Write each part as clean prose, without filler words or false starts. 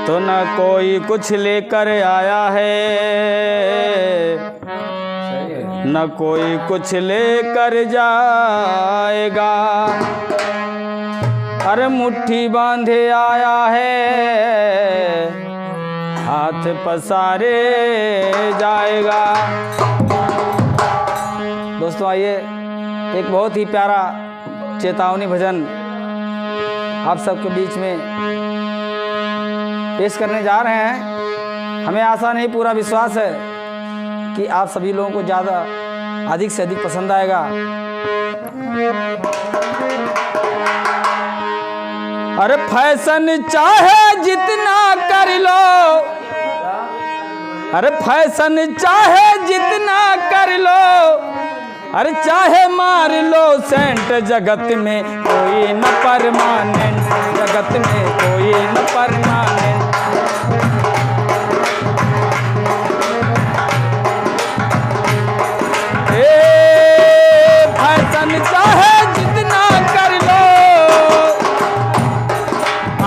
तो न कोई कुछ लेकर आया है, न कोई कुछ लेकर जाएगा। अरे मुट्ठी बांधे आया है, हाथ पसारे जाएगा। दोस्तों आइए एक बहुत ही प्यारा चेतावनी भजन आप सबके बीच में पेश करने जा रहे हैं। हमें आशा नहीं पूरा विश्वास है कि आप सभी लोगों को ज़्यादा अधिक से अधिक पसंद आएगा। अरे फैशन चाहे जितना कर लो, अरे फैशन चाहे जितना कर लो, अरे चाहे मार लो सेंट, जगत में कोई न परमानेंट, जगत में कोई न परमानेंट। फैशन चाहे जितना कर लो,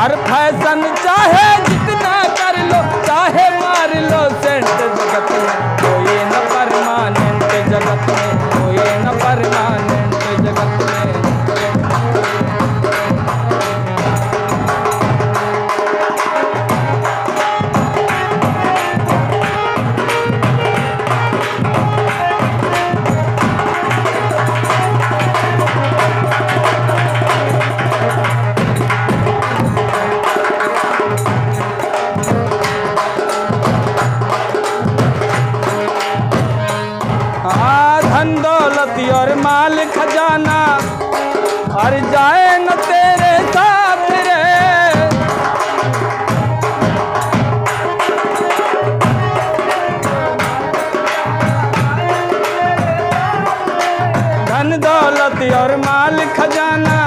अरे फैशन चाहे जितना कर लो, चाहे मार लो सेंट, जगत में कोई न परमानेंट, जगत में कोई न परमानेंट, जगत में। धन दौलत और माल खजाना और जाए न तेरे साथ रे, धन दौलत और माल खजाना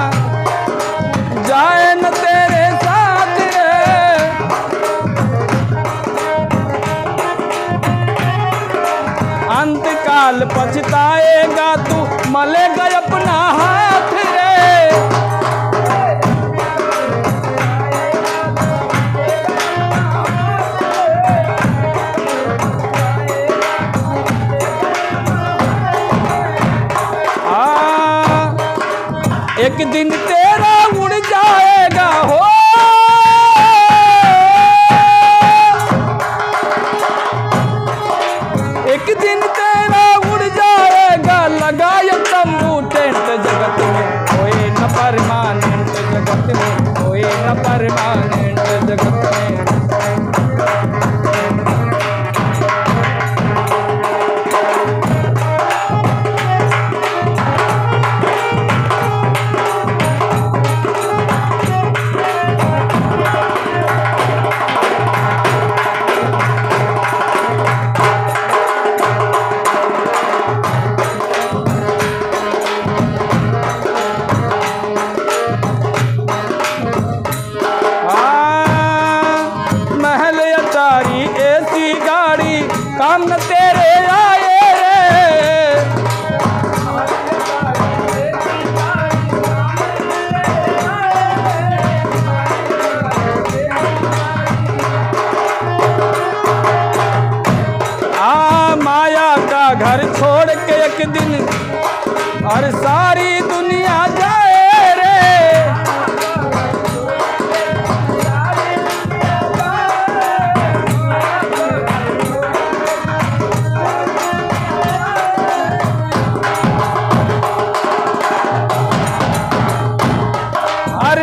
जाए न तेरे साथ रे। अंत काल पछताएगा तू, मलेगा अपना हाथ रे। एक दिन तेरा उड़ जाएगा हो, एक दिन तेरा उड़ जाएगा, लगाए तंबू टेंट, जगत में कोई न परमानेंट, जगत में कोई न परमानेंट, जगत में। ऐसी गाड़ी काम न तेरे आए रे, माया का घर छोड़ के एक दिन और सारी दुनिया जाए रे।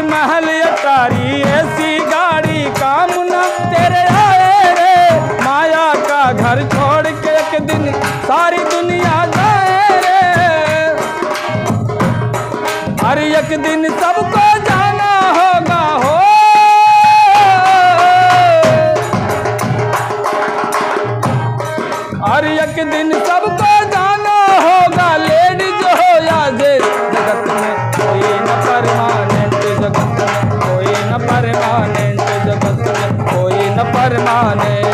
महल अटारी ऐसी गाड़ी काम न तेरे आए रे, माया का घर छोड़ के एक दिन सारी दुनिया जाए रे। अरे एक दिन सबको जाना होगा हो, अरे एक दिन सबको जाना होगा, लेडीज हो या जेंट्स, जगत में कोई न परमानेंट, जगत में कोई न परमानेंट, जगत में कोई न परमानेंट।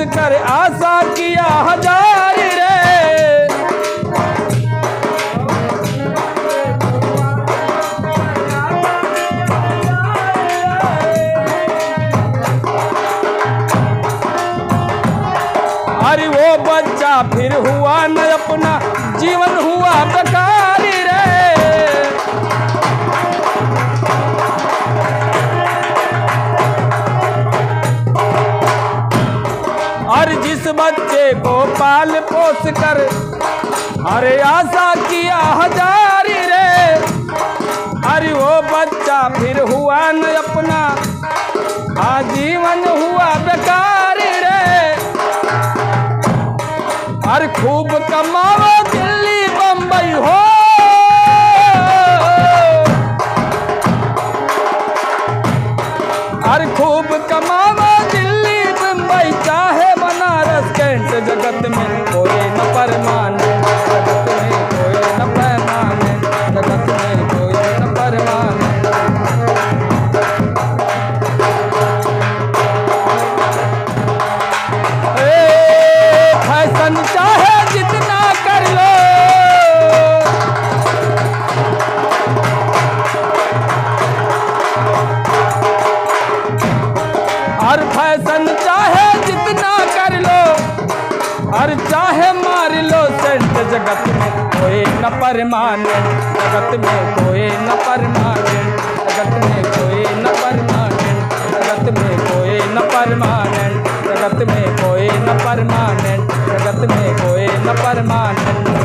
कर आशा किया हजार रे। अरे वो बच्चा फिर हुआ न अपना जीवन हुआ बेकार रे। और जिस बच्चे को पाल पोस कर अरे आशा किया हजार रे। अरे वो बच्चा फिर हुआ न अपना आजीवन हुआ बेकार रे। अरे खूब कमाओ दिल्ली बम्बई हो, अरे खूब कमाओ दिल्ली बम्बई चाहे बनारस कैंट, जगत में कोई न परमानेंट, जगत में कोई न परमानेंट, जगत में कोई न परमानेंट। फैशन चाहे जितना कर लो, और फैशन चाहे जितना कर लो, और चाहे मार लो सेंट, जगत में कोई न परमानेंट, जगत में कोई न परमानेंट, जगत में कोई न परमानेंट, जगत में कोई न परमानेंट, जगत में कोई न परमानेंट, जगत में कोई न परमानेंट।